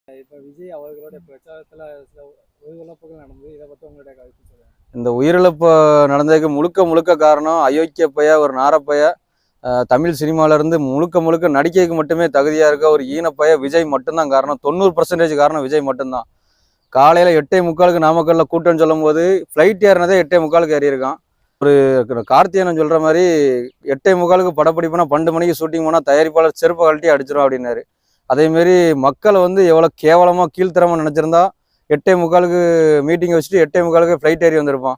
இப்ப விஜய் அவர்களுடைய பிரச்சாரத்துல சில உயிரிழப்புகள் நடந்தது. இதை பத்தி உங்களுடைய கருத்து சொல்லுங்க. இந்த உயிரிழப்பு நடந்ததுக்கு முழுக்க முழுக்க காரணம் அயோக்கிய பைய ஒரு நாரப்பைய. தமிழ் சினிமால இருந்து முழுக்க முழுக்க நடிக்கைக்கு மட்டுமே தகுதியா இருக்க ஒரு ஈனப்பைய விஜய் மட்டும்தான் காரணம். 90% காரணம் விஜய் மட்டும்தான். காலையில 8:45 நாமக்கல்ல கூட்டம்னு சொல்லும் போது ஃப்ளைட் ஏறினதே 8:45 ஏறி இருக்கான். கார்த்தியனன் சொல்ற மாதிரி 8:45 படப்பிடிப்புனா 12 மணிக்கு ஷூட்டிங் போனா தயாரிப்பாளர் செருப்பை கழட்டி அடிச்சிடும் அப்படின்னாரு. அதேமாரி மக்களை வந்து எவ்வளோ கேவலமாக கீழ்த்தரமாக நினச்சிருந்தா 8:45 மீட்டிங் வச்சுட்டு 8:45 ஃப்ளைட் ஏறி வந்திருப்பான்.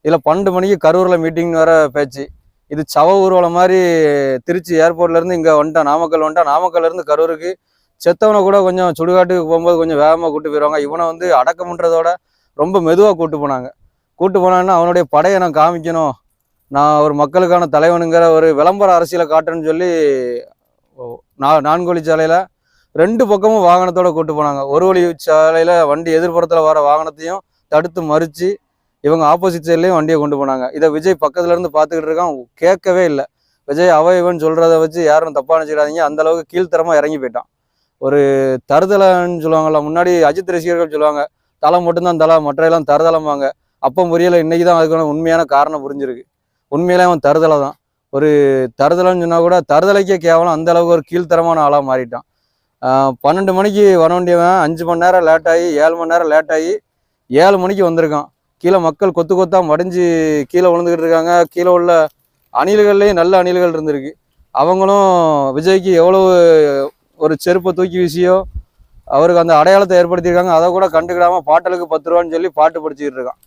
இதில் 12 மணிக்கு கரூரில் மீட்டிங் வர பேச்சு. இது சவ ஊர்வலம் மாதிரி திருச்சி ஏர்போர்ட்லேருந்து இங்கே வந்துட்டான், நாமக்கல் வந்துட்டான். நாமக்கல்லேருந்து கரூருக்கு செத்தவனை கூட கொஞ்சம் சுடுகாட்டுக்கு போகும்போது கொஞ்சம் வேகமாக கூட்டு போயிடுவாங்க. இவனை வந்து அடக்கம்ன்றதோட ரொம்ப மெதுவாக கூட்டு போனாங்க. கூட்டு போனாங்கன்னா அவனுடைய படையை நான் காமிக்கணும், நான் ஒரு மக்களுக்கான தலைவனுங்கிற ஒரு விளம்பர அரசியலை காட்டுறேன்னு சொல்லி நான்கு சாலையில் 2 பக்கமும் வாகனத்தோட கூட்டு போனாங்க. ஒரு வழி சாலையில் வண்டி எதிர்ப்புறத்தில் வர வாகனத்தையும் தடுத்து மறித்து இவங்க ஆப்போசிட் சைட்லேயும் வண்டியை கொண்டு போனாங்க. இதை விஜய் பக்கத்துல இருந்து பார்த்துக்கிட்டு இருக்கான், கேட்கவே இல்லை. விஜய் இவன் சொல்கிறத வச்சு யாரும் தப்பாக நினச்சிடாதீங்க, அந்த அளவுக்கு கீழ்த்தரமாக இறங்கி போயிட்டான். ஒரு தருதலைன்னு சொல்லுவாங்கள்ல, முன்னாடி அஜித் ரசிகர்கள் சொல்லுவாங்க தலை மட்டும்தான் தலை, மற்றையெல்லாம் தருதலம்பாங்க. அப்போ புரியலை, இன்னைக்கு தான் அதுக்கான உண்மையான காரணம் புரிஞ்சிருக்கு. உண்மையிலே அவன் தருதலை தான். ஒரு தருதலைன்னு சொன்னால் கூட தருதலைக்கே கேவலம், அந்த அளவுக்கு ஒரு கீழ்த்தரமான ஆளாக மாறிட்டான். 12 மணிக்கு வர வேண்டியவன் 5 மணி நேரம் லேட் ஆகி 7 மணி நேரம் லேட் ஆகி 7 மணிக்கு வந்திருக்கான். கீழே மக்கள் கொத்து கொத்தா மடிஞ்சு கீழே விழுந்துக்கிட்டு இருக்காங்க. கீழே உள்ள அணில்கள்லேயும் நல்ல அணில்கள் இருந்திருக்கு. அவங்களும் விஜய்க்கு எவ்வளவு ஒரு செருப்பை தூக்கி வீசியோ அவருக்கு அந்த அடையாளத்தை ஏற்படுத்தியிருக்காங்க. அதை கூட கண்டுக்கிடாமல் பாட்டலுக்கு 10 ரூபான்னு சொல்லி பாட்டு படிச்சுக்கிட்டு இருக்கான்.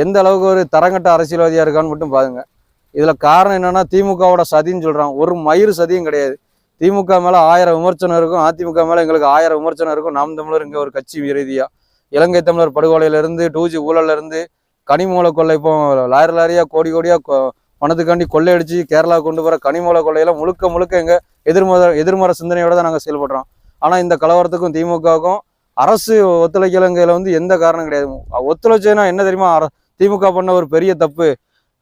எந்த அளவுக்கு ஒரு தரங்கட்ட அரசியல்வாதியாக இருக்கான்னு மட்டும் பாருங்க. இதில் காரணம் என்னன்னா திமுகவோட சதின்னு சொல்கிறான். ஒரு மயிறு சதியும் கிடையாது. திமுக மேலே 1000 விமர்சனம் இருக்கும், அதிமுக மேலே எங்களுக்கு 1000 விமர்சனம் இருக்கும். நாம் தமிழர் இங்கே ஒரு கட்சி ரீதியாக இலங்கை தமிழர் படுகொலையிலேருந்து 2G ஊழலேருந்து கனிமூல கொள்ளை, இப்போ லாரியாக கோடி கோடியாக பணத்துக்காண்டி கொள்ளையடிச்சு கேரளா கொண்டு போகிற கனிமூல கொள்ளையெல்லாம் முழுக்க முழுக்க எங்கள் எதிர்மறை சிந்தனையோடு தான் நாங்கள் செயல்படுறோம். ஆனால் இந்த கலவரத்துக்கும் திமுகவுக்கும் அரசு ஒத்துழைக்கலைங்கையில் வந்து எந்த காரணம் கிடையாது. ஒத்துழைச்சேன்னா என்ன தெரியுமா, திமுக பண்ண ஒரு பெரிய தப்பு,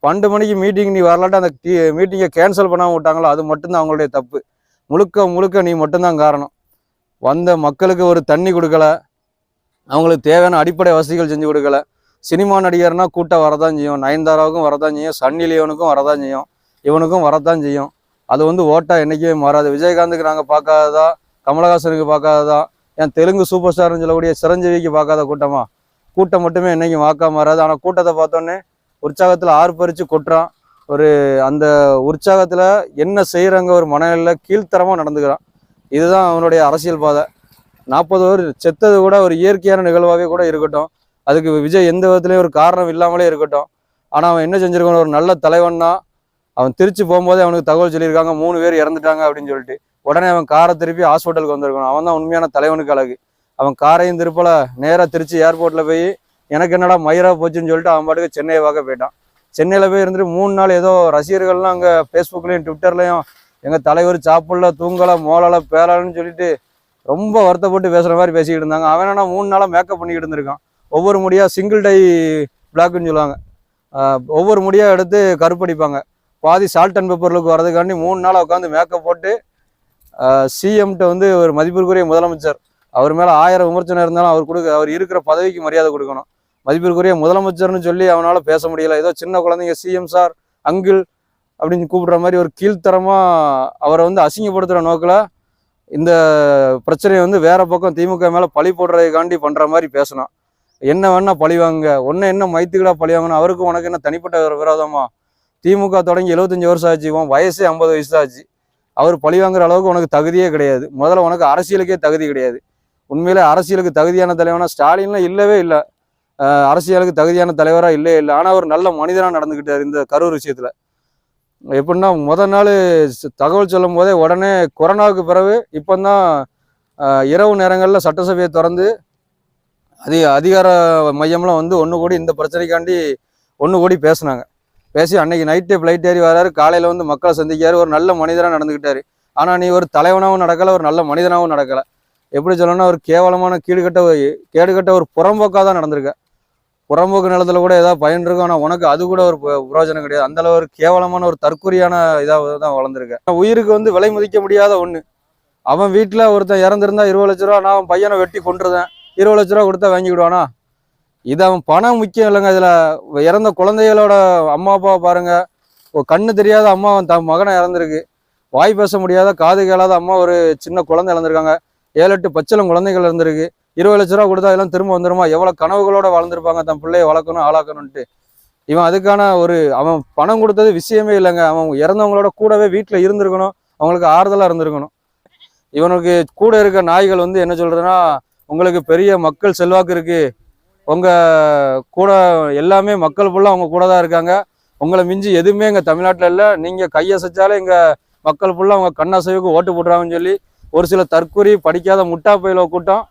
12 மணிக்கு மீட்டிங் நீ வரலாட்டு அந்த மீட்டிங்கை கேன்சல் பண்ணாமல் விட்டாங்களோ அது மட்டும்தான் அவங்களுடைய தப்பு. முழுக்க முழுக்க நீ மட்டும்தான் காரணம். வந்த மக்களுக்கு ஒரு தண்ணி கொடுக்கல, அவங்களுக்கு தேவையான அடிப்படை வசதிகள் செஞ்சு கொடுக்கல. சினிமா நடிகர்னா கூட்டம் வரதான் செய்யும், நயன்தாராவுக்கும் வரதான் செய்யும், சன்னி லியோனுக்கும் வரதான் செய்யும், இவனுக்கும் வரத்தான் செய்யும். அது வந்து ஓட்டா என்றைக்குமே மாறாது. விஜயகாந்துக்கு நாங்கள் பார்க்காததா, கமலஹாசனுக்கு பார்க்காததா, என் தெலுங்கு சூப்பர் ஸ்டார்னு சொல்லக்கூடிய சிரஞ்சீவிக்கு பார்க்காத கூட்டம் மட்டுமே என்றைக்கும் வாக்கா மாறாது. ஆனால் கூட்டத்தை பார்த்தோன்னே உற்சாகத்தில் ஆர்ப்பரித்து கொட்டுறான். ஒரு அந்த உற்சாகத்தில் என்ன செய்கிறாங்க ஒரு மனநிலையில் கீழ்த்தரமாக நடந்துக்கிறான். இதுதான் அவனுடைய அரசியல் பாதை. 40 பேர் செத்தது கூட ஒரு இயற்கையான நிகழ்வாகவே கூட இருக்கட்டும், அதுக்கு விஜய் எந்த விதத்துலேயும் ஒரு காரணம் இல்லாமலே இருக்கட்டும். ஆனால் அவன் என்ன செஞ்சுருக்கான், ஒரு நல்ல தலைவன்னா அவன் திருச்சி போகும்போதே அவனுக்கு தகவல் சொல்லியிருக்காங்க 3 பேர் இறந்துட்டாங்க அப்படின்னு சொல்லிட்டு. உடனே அவன் காரை திருப்பி ஹாஸ்பிட்டலுக்கு வந்திருக்கணும். அவன் தான் உண்மையான தலைவனுக்கு அழகு. அவன் காரையும் திருப்பல, நேராக திருச்சி ஏர்போர்ட்டில் போய் எனக்கு என்னடா மயிரா போச்சுன்னு சொல்லிட்டு அவன் பாட்டுக்கு சென்னையை பார்க்க போயிட்டான். சென்னையில் போய் இருந்துட்டு 3 நாள் ஏதோ ரசிகர்கள்லாம் அங்கே ஃபேஸ்புக்லேயும் ட்விட்டர்லையும் எங்கள் தலைவர் சாப்பிடல, தூங்கலை, மோளலை, பேலான்னு சொல்லிட்டு ரொம்ப வருத்தப்பட்டு பேசுகிற மாதிரி பேசிக்கிட்டு இருந்தாங்க. அவன் என்னன்னா 3 நாளாக மேக்கப் பண்ணிக்கிட்டு இருந்திருக்கான். ஒவ்வொரு முடியாக சிங்கிள் டை பிளாக்குன்னு சொல்லுவாங்க, ஒவ்வொரு முடியாக எடுத்து கருப்படிப்பாங்க. பாதி சால்ட் அண்ட் பெப்பர் லுக் வரதுக்காண்டி 3 நாளாக உட்காந்து மேக்கப் போட்டு சிஎம்கிட்ட வந்து ஒரு மதிப்பிற்குரிய முதலமைச்சர், அவர் மேலே 1000 விமர்சனம் இருந்தாலும் அவர் இருக்கிற பதவிக்கு மரியாதை கொடுக்கணும். மதிப்பிற்குரிய முதலமைச்சர்னு சொல்லி அவனால் பேச முடியல. ஏதோ சின்ன குழந்தைங்க சிஎம் சார், அங்கிள் அப்படின்னு கூப்பிடுற மாதிரி ஒரு கீழ்த்தரமாக அவரை வந்து அசிங்கப்படுத்துகிற நோக்கில் இந்த பிரச்சனையை வந்து வேற பக்கம் திமுக மேலே பழி போடுறதுக்காண்டி பண்ணுற மாதிரி பேசணும். என்ன வேணா பழி வாங்க, என்ன மைத்துக்கடா பழி வாங்கணும், அவருக்கும் உனக்கு என்ன தனிப்பட்ட விரோதமா? திமுக தொடங்கி 75 வருஷம் ஆச்சு, வயசே 50 வயசு தான் ஆச்சு. அவர் பழி வாங்குற அளவுக்கு உனக்கு தகுதியே கிடையாது. முதல்ல உனக்கு அரசியலுக்கே தகுதி கிடையாது. உண்மையிலே அரசியலுக்கு தகுதியான தலைவனா ஸ்டாலின்லாம் இல்லவே இல்லை. அரசியலுக்கு தகுதியான தலைவராக இல்லை. ஆனால் ஒரு நல்ல மனிதனாக நடந்துக்கிட்டார் இந்த கரூர் விஷயத்தில். எப்படின்னா முதல் நாள் தகவல் சொல்லும் போதே உடனே கொரோனாவுக்கு பிறகு இப்போ தான் இரவு நேரங்களில் சட்டசபையை திறந்து அதிகார மையம்லாம் வந்து ஒன்று கூடி இந்த பிரச்சனைக்காண்டி ஒன்று கூடி பேசினாங்க. பேசி அன்னைக்கு நைட்டே ஃப்ளைட் ஏறி வராரு, காலையில் வந்து மக்களை சந்திக்காரு. ஒரு நல்ல மனிதனாக நடந்துக்கிட்டாரு. ஆனால் நீ ஒரு தலைவனாகவும் நடக்கலை, ஒரு நல்ல மனிதனாகவும் நடக்கலை. எப்படி சொல்லணும்னா ஒரு கேவலமான கேடுகட்ட ஒரு புறம்போக்காக தான் நடந்திருக்க. புறம்போக்கு நிலத்தில் கூட ஏதாவது பயன் இருக்கும், ஆனால் உனக்கு அது கூட ஒரு பிரயோஜனம் கிடையாது. அந்தளவு ஒரு கேவலமான ஒரு தற்கொலையான இதாக தான் வளர்ந்துருக்க. உயிருக்கு வந்து விலை மதிக்க முடியாத ஒன்று. அவன் வீட்டுல ஒருத்தன் இறந்திருந்தா 20 லட்ச ரூபா, நான் அவன் பையனை வெட்டி கொண்டுருதேன், 20 லட்ச ரூபா கொடுத்தா வாங்கிவிடுவானா? இது அவன் பணம் முக்கியம் இல்லைங்க. இதுல இறந்த குழந்தைகளோட அம்மா அப்பாவை பாருங்க. ஒரு கண்ணு தெரியாத அம்மா தன் மகனை இறந்துருக்கு, வாய் பேச முடியாத காது கேளாத அம்மா ஒரு சின்ன குழந்தை இழந்திருக்காங்க, 7-8 பச்சிளம் குழந்தைகள் இருந்திருக்கு. 20 லட்ச ரூபா கொடுத்தா இதெல்லாம் திரும்ப வந்துருமா? எவ்வளவு கனவுகளோட வளர்ந்துருப்பாங்க தன் பிள்ளையை வளர்க்கணும் ஆளாக்கணும்ட்டு. இவன் அதுக்கான அவன் பணம் கொடுத்தது விஷயமே இல்லைங்க. அவன் இறந்தவங்களோட கூடவே வீட்டுல இருந்திருக்கணும், அவங்களுக்கு ஆறுதலா இருந்திருக்கணும். இவனுக்கு கூட இருக்க நாய்கள் என்ன சொல்றதுன்னா, உங்களுக்கு பெரிய மக்கள் செல்வாக்கு இருக்கு, உங்க கூட எல்லாமே மக்கள் ஃபுல்லா அவங்க கூட தான் இருக்காங்க, உங்களை மிஞ்சி எதுவுமே எங்க தமிழ்நாட்டில் இல்லை, நீங்க கையசைச்சாலே எங்க மக்கள் ஃபுல்லா அவங்க கண்ணசைவுக்கு ஓட்டு போடுறாங்கன்னு சொல்லி ஒரு சில தற்கொலை படிக்காத முட்டா பயில கூட்டம்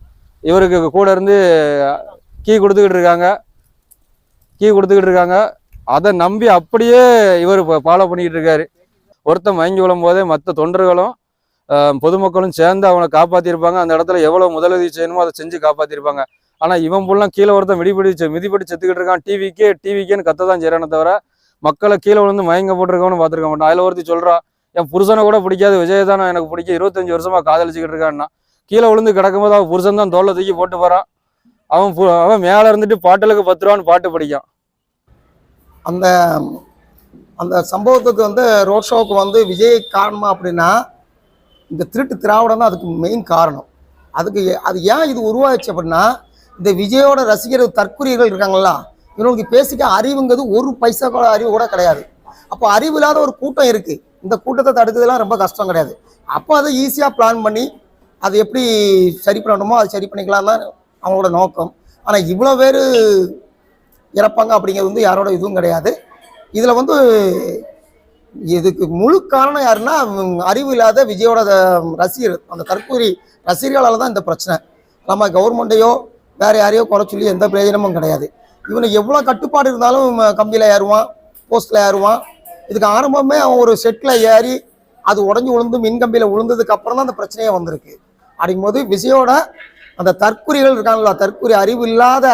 இவருக்கு கூட இருந்து கீ கொடுத்துக்கிட்டு இருக்காங்க. அதை நம்பி அப்படியே இவர் ஃபாலோ பண்ணிக்கிட்டு இருக்காரு. ஒருத்தன் மயங்கி விழும் போதே மற்ற தொண்டர்களும் பொதுமக்களும் சேர்ந்து அவனை காப்பாற்றிருப்பாங்க. அந்த இடத்துல எவ்வளவு முதலுதவி செய்யணுமோ அதை செஞ்சு காப்பாற்றிருப்பாங்க. ஆனா இவன் ஃபுல்லாம் கீழே ஒருத்தன் மிதிப்படி செத்துக்கிட்டு இருக்கான், டிவிக்கேன்னு கத்ததான் செய்யறானே தவிர மக்களை கீழே விழுந்து மயங்க போட்டிருக்கவனு பார்த்துருக்க மாட்டான். அதில் ஒருத்தி சொல்றா, என் புருஷனை கூட பிடிக்காது, விஜய் தான் எனக்கு பிடிக்கும், 25 வருஷமா காதலிச்சுக்கிட்டு இருக்கான்னா. கீழே விழுந்து கிடக்கும்போது அவன் புருஷன் தான் தோல்ல தூக்கி போட்டு போறான். அவன் மேல இருந்துட்டு பாட்டலுக்கு 10 ரூபான்னு பாட்டு படிக்கான். அந்த அந்த சம்பவத்துக்கு ரோட் ஷோவுக்கு விஜய் காரணமா அப்படின்னா இந்த திருட்டு திராவிடம் தான் அதுக்கு மெயின் காரணம். அது ஏன் இது உருவாச்சு அப்படின்னா, இந்த விஜயோட ரசிகர் தற்குறிகள் இருக்காங்களா, இவங்களுக்கு பேசிக்க அறிவுங்கிறது ஒரு பைசா கூட அறிவு கூட கிடையாது. அப்போ அறிவு இல்லாத ஒரு கூட்டம் இருக்கு, இந்த கூட்டத்தை தடுக்கிறதுலாம் ரொம்ப கஷ்டம் கிடையாது. அப்போ அதை ஈஸியாக பிளான் பண்ணி அது எப்படி சரி பண்ணணுமோ அது சரி பண்ணிக்கலாம் தான் அவங்களோட நோக்கம். ஆனால் இவ்வளோ பேர் இறப்பாங்க அப்படிங்கிறது யாரோட இதுவும் கிடையாது. இதில் இதுக்கு முழு காரணம் யாருன்னா, அறிவு இல்லாத விஜயோட ரசிகர், அந்த தற்கூரி ரசிகர்களால் தான் இந்த பிரச்சனை. நம்ம கவர்மெண்ட்டையோ வேற யாரையோ குறை சொல்லி எந்த பிரயோஜனமும் கிடையாது. இவனுக்கு எவ்வளோ கட்டுப்பாடு இருந்தாலும் கம்பியில் ஏறுவான், போஸ்ட்டில் ஏறுவான். இதுக்கு ஆரம்பமே அவன் ஒரு செட்டில் ஏறி அது உடஞ்சி விழுந்து மின் கம்பியில் விழுந்ததுக்கு அப்புறம் தான் அந்த பிரச்சனையே வந்திருக்கு. அப்படிங்கும்போது விஜயோட அந்த தற்குறிகள் இருக்காங்களா, தற்குறி அறிவு இல்லாத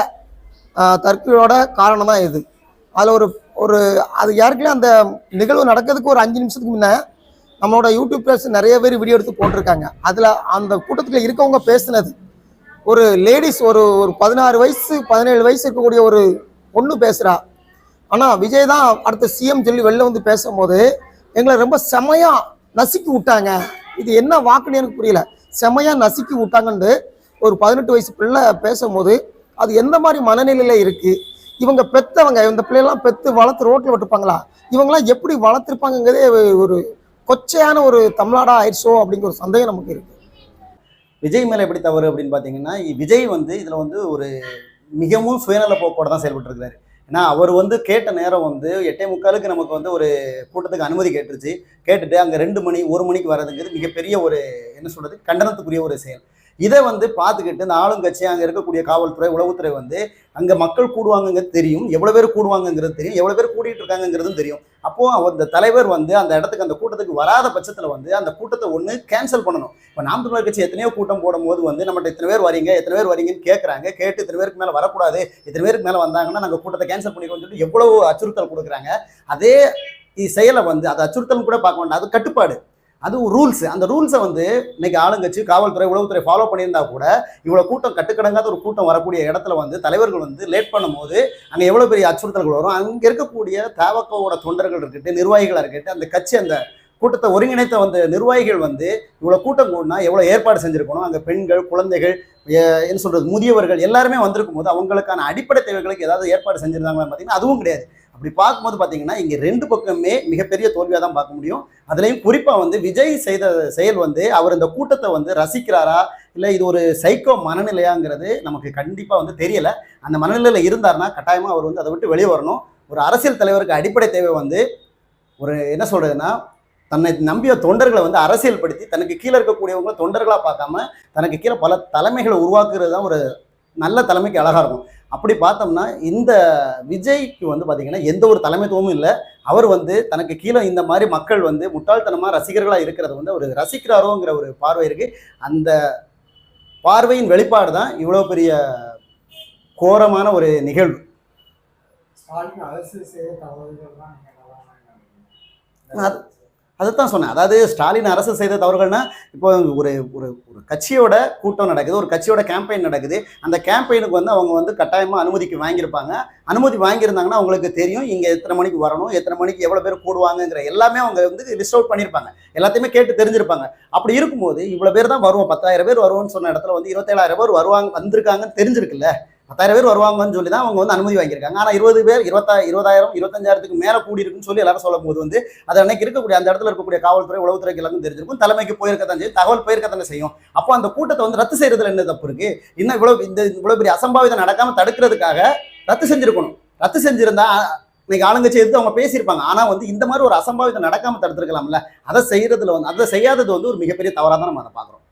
தற்கொலையோட காரணம் தான் இது. அதில் ஒரு அது யாருக்குமே அந்த நிகழ்வு நடக்கிறதுக்கு ஒரு 5 நிமிஷத்துக்கு முன்னே நம்மளோட யூடியூப் பேஸ் நிறைய பேர் வீடியோ எடுத்து போட்டிருக்காங்க. அதில் அந்த கூட்டத்தில் இருக்கவங்க பேசுனது, ஒரு லேடிஸ் ஒரு 16 வயசு 17 வயசு இருக்கக்கூடிய ஒரு பொண்ணு பேசுகிறா. ஆனால் விஜய் தான் அடுத்த சிஎம் சொல்லி வெளில பேசும்போது எங்களை ரொம்ப செமையாக நசுக்கி விட்டாங்க. இது என்ன வாக்குன்னு எனக்கு புரியல. செமையாக நசுக்கி விட்டாங்கன்னு ஒரு 18 வயசு பிள்ளை பேசும்போது அது எந்த மாதிரி மனநிலையில் இருக்குது? இவங்க பெற்றவங்க இந்த பிள்ளைலாம் பெற்று வளர்த்து ரோட்டில் விட்டுருப்பாங்களா? இவங்களாம் எப்படி வளர்த்துருப்பாங்கங்கிறதே ஒரு கொச்சையான ஒரு தமிழ்நாடா ஆயிடுச்சோ அப்படிங்கிற ஒரு சந்தேகம் நமக்கு இருக்குது. விஜய் மேலே எப்படி தவறு அப்படின்னு பார்த்தீங்கன்னா, விஜய் இதில் ஒரு மிகவும் சுயநல போக்கோட தான் செயல்பட்டு இருக்காரு. ஏன்னா அவர் கேட்ட நேரம் 8:45 நமக்கு ஒரு கூட்டத்துக்கு அனுமதி கேட்டுருச்சு. கேட்டுட்டு அங்கே 2 மணி 1 மணிக்கு வர்றதுங்கிறது மிகப்பெரிய ஒரு என்ன சொல்கிறது, கண்டனத்துக்குரிய ஒரு செயல். இதை பார்த்துக்கிட்டு இந்த ஆளுங்கட்சி, அங்கே இருக்கக்கூடிய காவல்துறை, உளவுத்துறை அங்கே மக்கள் கூடுவாங்கங்கிறது தெரியும், எவ்வளோ பேர் கூடுவாங்கங்கிறது தெரியும், எவ்வளோ பேர் கூட்டிகிட்டு இருக்காங்கிறதும் தெரியும். அப்போது அந்த தலைவர் அந்த இடத்துக்கு அந்த கூட்டத்துக்கு வராத பட்சத்தில் அந்த கூட்டத்தை ஒன்று கேன்சல் பண்ணணும். இப்போ நாம் தமிழர் கட்சி எத்தனையோ கூட்டம் போடும்போது நம்மகிட்ட இத்தனை பேர் வரீங்கன்னு கேட்குறாங்க. கேட்டு இத்தனை பேருக்கு மேலே வரக்கூடாது, இத்தனை பேருக்கு மேலே வந்தாங்கன்னா நாங்கள் கூட்டத்தை கேன்சல் பண்ணிடுவோம்னு சொல்லிட்டு எவ்வளோ அச்சுறுத்தல் கொடுக்குறாங்க. அதே செயலை அது அச்சுறுத்தல் கூட பார்க்க வேண்டாம், அது கட்டுப்பாடு, அது ஒரு ரூல்ஸ். அந்த ரூல்ஸை இன்னைக்கு ஆளுங்கட்சி, காவல்துறை, உளவுத்துறை ஃபாலோ பண்ணியிருந்தா கூட இவ்வளோ கூட்டம் கட்டுக்கடங்காத ஒரு கூட்டம் வரக்கூடிய இடத்துல தலைவர்கள் லேட் பண்ணும்போது அங்கே எவ்வளோ பெரிய அச்சுறுத்தல்கள் வரும். அங்கே இருக்கக்கூடிய தவகவோட தொண்டர்கள் இருக்கட்டும், நிர்வாகிகளாக இருக்கட்டும், அந்த கட்சி அந்த கூட்டத்தை ஒருங்கிணைத்த நிர்வாகிகள் இவ்வளோ கூட்டம் கூடனா எவ்வளோ ஏற்பாடு செஞ்சுருக்கணும். அங்கே பெண்கள், குழந்தைகள், என்ன சொல்கிறது, முதியவர்கள் எல்லாருமே வந்திருக்கும் போது அவங்களுக்கான அடிப்படை தேவைகளுக்கு ஏதாவது ஏற்பாடு செஞ்சுருந்தாங்கன்னு பார்த்தீங்கன்னா அதுவும் கிடையாது. அப்படி பார்க்கும்போது பார்த்தீங்கன்னா இங்கே 2 பக்கமே மிகப்பெரிய தோல்வியாக தான் பார்க்க முடியும். அதுலேயும் குறிப்பாக விஜய் செய்த செயல் அவர் இந்த கூட்டத்தை ரசிக்கிறாரா இல்லை இது ஒரு சைக்கோ மனநிலையாங்கிறது நமக்கு கண்டிப்பாக தெரியலை. அந்த மனநிலையில் இருந்தார்னா கட்டாயமாக அவர் அதை விட்டு வெளியே வரணும். ஒரு அரசியல் தலைவருக்கு அடிப்படை தேவை ஒரு என்ன சொல்கிறதுன்னா, தன்னை நம்பிய தொண்டர்களை அரசியல் படுத்தி தனக்கு கீழே இருக்கக்கூடியவங்களை தொண்டர்களாக பார்க்காம தனக்கு கீழே பல தலைமைகளை உருவாக்குறது தான் ஒரு நல்ல தலைமைக்கு அழகாக இருக்கும். அப்படி பார்த்தோம்னா இந்த விஜய்க்கு பார்த்தீங்கன்னா எந்த ஒரு தலைமைத்துவமும் இல்லை. அவர் தனக்கு கீழே இந்த மாதிரி மக்கள் முட்டாள்தனமாக ரசிகர்களாக இருக்கிறத அவர் ரசிக்கிறாரோங்கிற ஒரு பார்வை இருக்குது. அந்த பார்வையின் வெளிப்பாடு தான் இவ்வளோ பெரிய கோரமான ஒரு நிகழ்வு. அதைத்தான் சொன்னேன். அதாவது ஸ்டாலின் அரசு செய்த தவறுகள்னா, இப்போ ஒரு ஒரு ஒரு கட்சியோட கூட்டம் நடக்குது, ஒரு கட்சியோட கேம்பெயின் நடக்குது. அந்த கேம்பெயினுக்கு வந்து அவங்க வந்து கட்டாயமா அனுமதிக்கு வாங்கியிருப்பாங்க. அனுமதி வாங்கியிருந்தாங்கன்னா அவங்களுக்கு தெரியும் இங்க எத்தனை மணிக்கு வரணும், எத்தனை மணிக்கு எவ்வளவு பேர் கூடுவாங்கங்கிற எல்லாமே அவங்க வந்து லிஸ்ட் அவுட் பண்ணியிருப்பாங்க. எல்லாத்தையுமே கேட்டு தெரிஞ்சிருப்பாங்க. அப்படி இருக்கும்போது இவ்வளவு பேர் தான் வருவோம், 10,000 பேர் வருவோம்னு சொன்ன இடத்துல வந்து 27,000 பேர் வந்திருக்காங்கன்னு தெரிஞ்சிருக்குல்ல. 10,000 பேர் வருவாங்கன்னு சொல்லி தான் அவங்க வந்து அனுமதி வாங்கியிருக்காங்க. ஆனால் 20 பேர் 20,000 25,000க்கு மேலே கூடி இருக்குன்னு சொல்லி எல்லாரும் சொல்லும் போது வந்து அது அன்னைக்கு இருக்கக்கூடிய அந்த இடத்துல இருக்கக்கூடிய காவல்துறை, உளவுத்துறைக்கு எல்லாருக்கும் தெரிஞ்சிருக்கும். தலைமைக்கு போயிருக்கத்தான் செய்யும், தகவல் போயிருக்கத்தானே செய்யும். அப்போ அந்த கூட்டத்தை வந்து ரத்து செய்யறதுல என்ன தப்பு இருக்கு? இன்னும் இவ்வளவு பெரிய அசம்பாவிதம் நடக்காம தடுக்கிறதுக்காக ரத்து செஞ்சிருக்கணும். ரத்து செஞ்சிருந்தா இன்னைக்கு ஆளுங்கட்சி எடுத்து அவங்க பேசியிருப்பாங்க. ஆனா வந்து இந்த மாதிரி ஒரு அசம்பாவிதம் நடக்காம தடுத்துருக்கலாம்ல. அதை செய்யறதுல வந்து அதை செய்யாதது வந்து ஒரு மிகப்பெரிய தவறாக தான் நம்ம அதை பார்க்குறோம்.